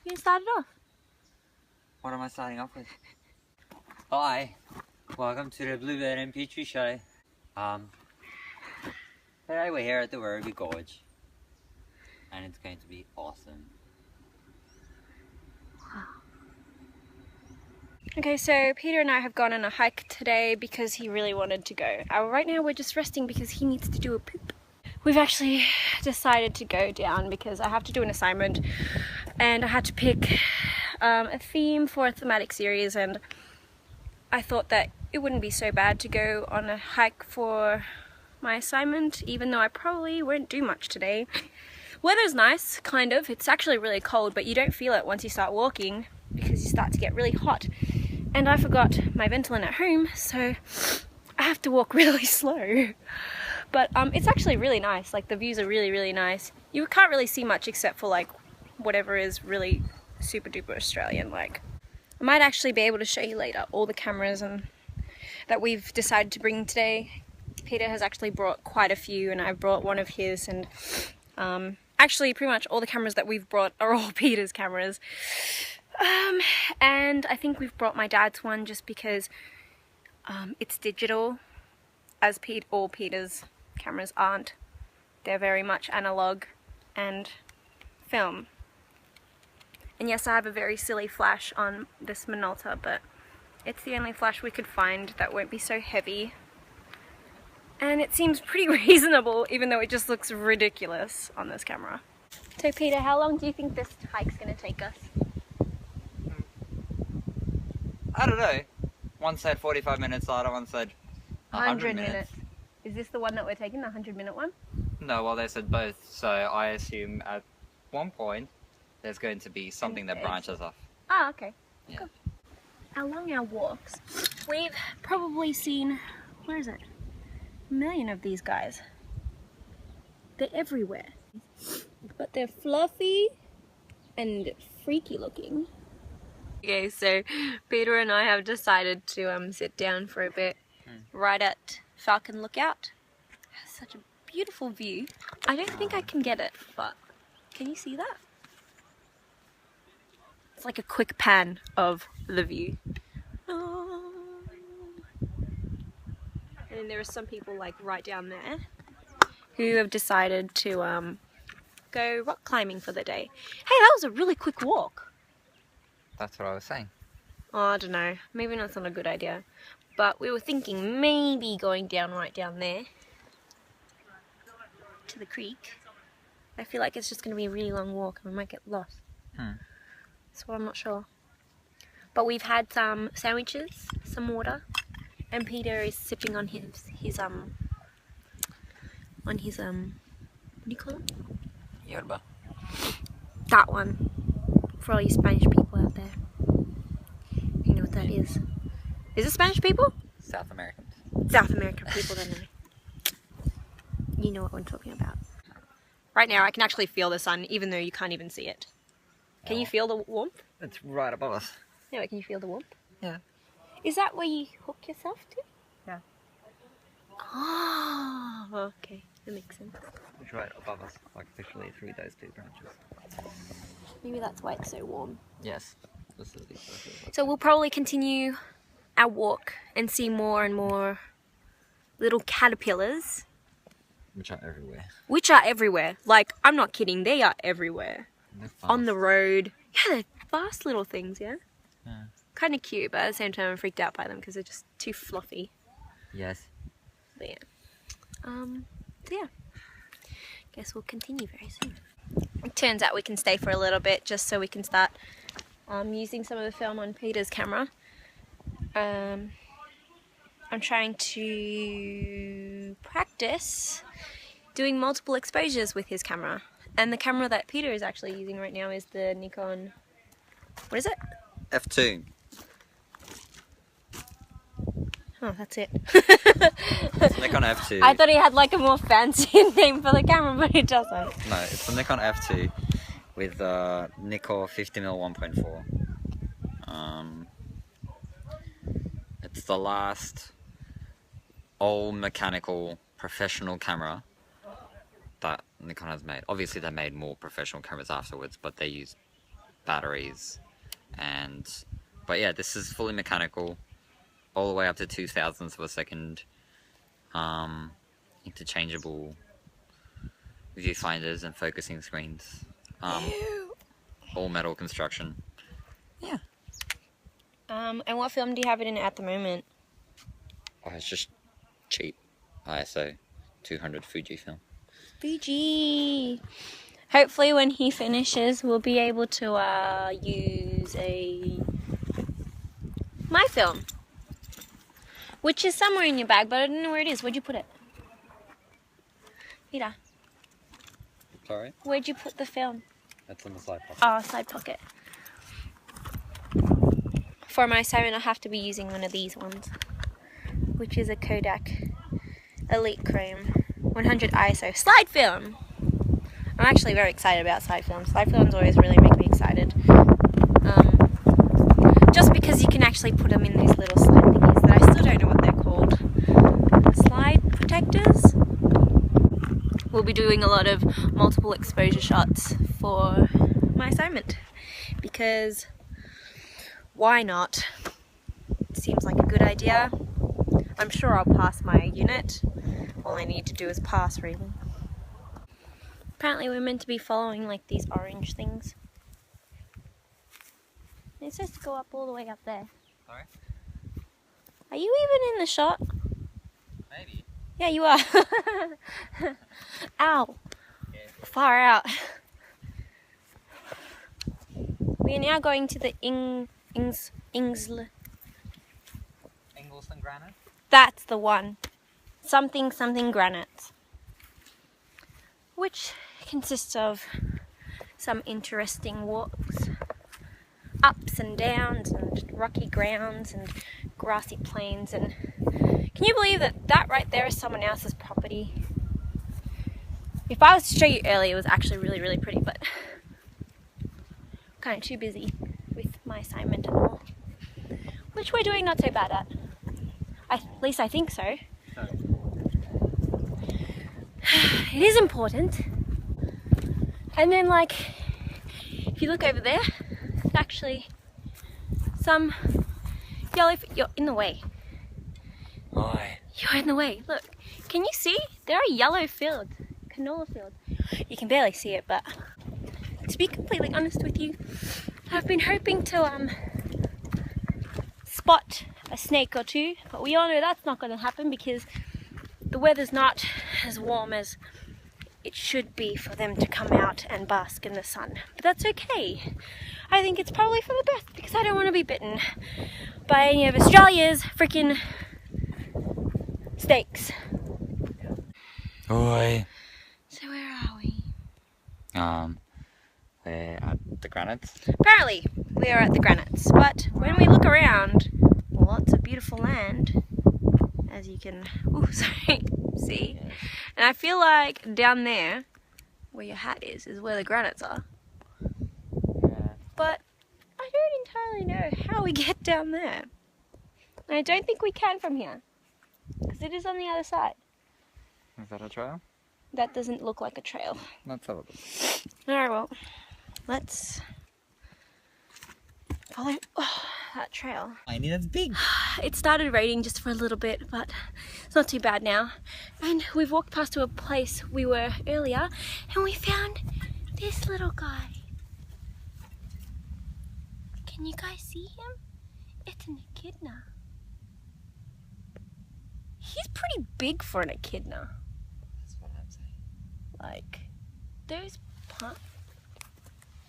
You can start it off. What am I starting off with? Hi, welcome to the Bluebird-Petrie show. Today we're here at the Werribee Gorge, and it's going to be awesome. Okay, so Peter and I have gone on a hike today because he really wanted to go. Right now we're just resting because he needs to do a poop. We've actually decided to go down because I have to do an assignment and I had to pick a theme for a thematic series, and I thought that it wouldn't be so bad to go on a hike for my assignment, even though I probably won't do much today. Weather's nice, kind of. It's actually really cold, but you don't feel it once you start walking because you start to get really hot. And I forgot my Ventolin at home, so I have to walk really slow. But it's actually really nice. Like, the views are really, really nice. You can't really see much except for like whatever is really super duper Australian. Like, I might actually be able to show you later all the cameras and that we've decided to bring today. Peter has actually brought quite a few, and I've brought one of his, and actually pretty much all the cameras that we've brought are all Peter's cameras. And I think we've brought my dad's one just because it's digital, as all Peter's cameras aren't. They're very much analog and film. And yes, I have a very silly flash on this Minolta, but it's the only flash we could find that won't be so heavy. And it seems pretty reasonable, even though it just looks ridiculous on this camera. So Peter, how long do you think this hike's gonna take us? I don't know. One said 45 minutes, the other one said 100 minutes. Is this the one that we're taking, the 100-minute one? No, well, they said both, so I assume at one point there's going to be something that branches off. Ah, okay. Yeah. Cool. Along our walks, we've probably seen, where is it? A million of these guys. They're everywhere. But they're fluffy and freaky looking. Okay, so Peter and I have decided to sit down for a bit right at Falcon Lookout. It has such a beautiful view. I don't think I can get it, but can you see that? It's like a quick pan of the view. And there are some people like right down there who have decided to go rock climbing for the day. Hey, that was a really quick walk. That's what I was saying. Oh, I don't know. Maybe that's not a good idea. But we were thinking maybe going down right down there to the creek. I feel like it's just going to be a really long walk and we might get lost. So I'm not sure. But we've had some sandwiches, some water, and Peter is sipping on his what do you call it? Yerba. That one. For all you Spanish people out there. You know what that is. Is it Spanish people? South Americans. South American people don't know. You know what I'm talking about. Right now I can actually feel the sun even though you can't even see it. Can you feel the warmth? It's right above us. Yeah, can you feel the warmth? Yeah. Is that where you hook yourself to? Yeah. Oh, okay. That makes sense. It's right above us, like literally through those two branches. Maybe that's why it's so warm. Yes. So we'll probably continue our walk and see more and more little caterpillars. Which are everywhere. Which are everywhere. Like, I'm not kidding, they are everywhere. On the road. Yeah, they're fast little things, yeah? Yeah. Kind of cute, but at the same time I'm freaked out by them because they're just too fluffy. Yes. But yeah. So yeah. Guess we'll continue very soon. It turns out we can stay for a little bit just so we can start using some of the film on Peter's camera. I'm trying to practice doing multiple exposures with his camera. And the camera that Peter is actually using right now is the Nikon, what is it? F2. Oh, that's it. It's Nikon F2. I thought he had like a more fancy name for the camera, but it doesn't. No, it's the Nikon F2 with Nikon 50mm 1.4. It's the last all mechanical professional camera that Nikon has made. Obviously they made more professional cameras afterwards, but they used batteries, but yeah, this is fully mechanical, all the way up to 2 thousandths of a second, interchangeable viewfinders and focusing screens, all metal construction. Yeah. And what film do you have it in at the moment? Oh, it's just cheap ISO 200 Fujifilm. Fuji! Hopefully when he finishes we'll be able to use my film, which is somewhere in your bag, but I don't know where it is. Where'd you put it? Peter, Sorry? where'd you put the film? That's in the side pocket. Oh, side pocket. For my assignment I'll have to be using one of these ones, which is a Kodak Elite Chrome 100 ISO slide film. I'm actually very excited about slide films. Slide films always really make me excited. Just because you can actually put them in these little slide thingies that I still don't know what they're called. Slide protectors? We'll be doing a lot of multiple exposure shots for my assignment because why not? It seems like a good idea. I'm sure I'll pass my unit. All I need to do is pass, really. Apparently we're meant to be following like these orange things. It says to go up all the way up there. Sorry? Are you even in the shot? Maybe. Yeah, you are. Ow. Yeah. Far out. We are now going to the Ingsley. Ingleson granite? That's the one. Something granites. Which consists of some interesting walks, ups and downs and rocky grounds and grassy plains, and can you believe that right there is someone else's property? If I was to show you earlier, it was actually really, really pretty, but I'm kind of too busy with my assignment and all, which we're doing not so bad at. At least I think so. It is important. And then like, if you look over there, it's actually some yellow, you're in the way. Why? You're in the way. Look, can you see? There are yellow fields, canola fields. You can barely see it, but to be completely honest with you, I've been hoping to spot a snake or two, but we all know that's not going to happen because the weather's not as warm as it should be for them to come out and bask in the sun. But that's okay. I think it's probably for the best because I don't want to be bitten by any of Australia's freaking snakes. Oi. So where are we? We're at the granites. Apparently we are at the granites, but when we look around, lots of beautiful land, as you can see. And I feel like down there, where your hat is where the granites are. Yeah. But I don't entirely know how we get down there. And I don't think we can from here, because it is on the other side. Is that a trail? That doesn't look like a trail. Let's have a look. Alright, well, let's follow that trail. I need that's big. It started raining just for a little bit, but it's not too bad now. And we've walked past to a place we were earlier, and we found this little guy. Can you guys see him? It's an echidna. He's pretty big for an echidna. That's what I'm saying. Like, those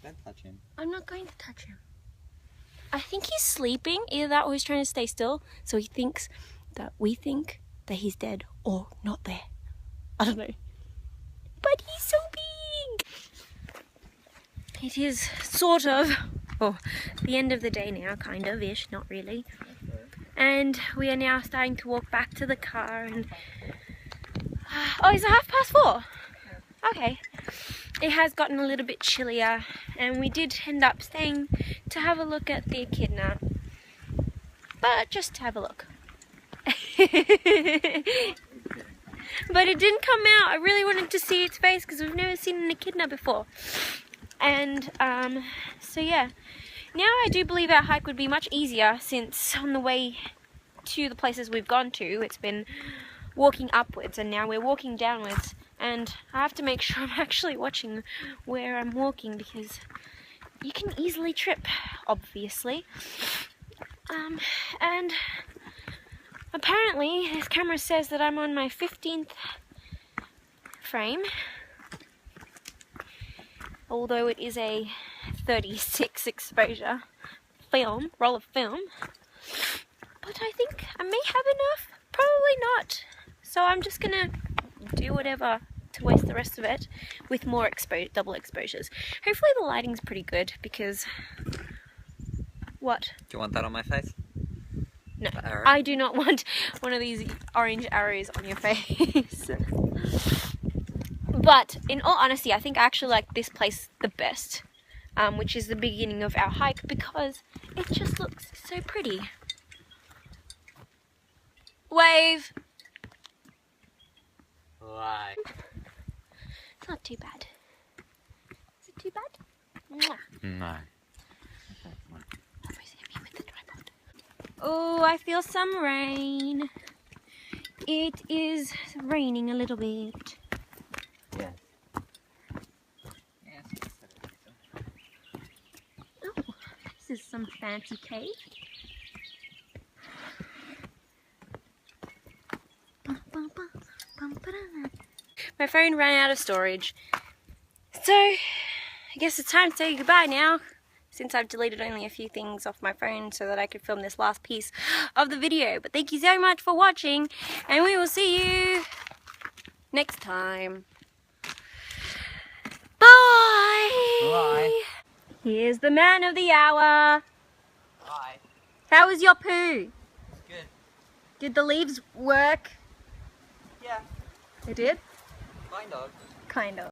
Don't touch him. I'm not going to touch him. I think he's sleeping. Either that or he's trying to stay still, so he thinks that we think that he's dead or not there. I don't know. But he's so big! It is sort of, the end of the day now, kind of ish, not really. And we are now starting to walk back to the car and... oh, it's 4:30. Okay. It has gotten a little bit chillier, and we did end up staying to have a look at the echidna. But just to have a look. But it didn't come out. I really wanted to see its face because we've never seen an echidna before. And so yeah, now I do believe our hike would be much easier, since on the way to the places we've gone to, it's been walking upwards and now we're walking downwards, and I have to make sure I'm actually watching where I'm walking, because you can easily trip, obviously. And apparently this camera says that I'm on my 15th frame, although it is a 36 exposure roll of film, but I think I may have enough, probably not, so I'm just gonna do whatever to waste the rest of it with more double exposures. Hopefully the lighting's pretty good, because what? Do you want that on my face? No, I do not want one of these orange arrows on your face. But in all honesty, I think I actually like this place the best, which is the beginning of our hike, because it just looks so pretty. Wave! Why? It's not too bad. Is it too bad? Mwah. No. Oh, I feel some rain. It is raining a little bit. Yes. Oh, this is some fancy cave. My phone ran out of storage, so I guess it's time to say goodbye now, since I've deleted only a few things off my phone so that I could film this last piece of the video. But thank you so much for watching, and we will see you next time. Bye! Bye. Here's the man of the hour. Bye. How was your poo? Good. Did the leaves work? Yeah. They did? Kind of. Kind of.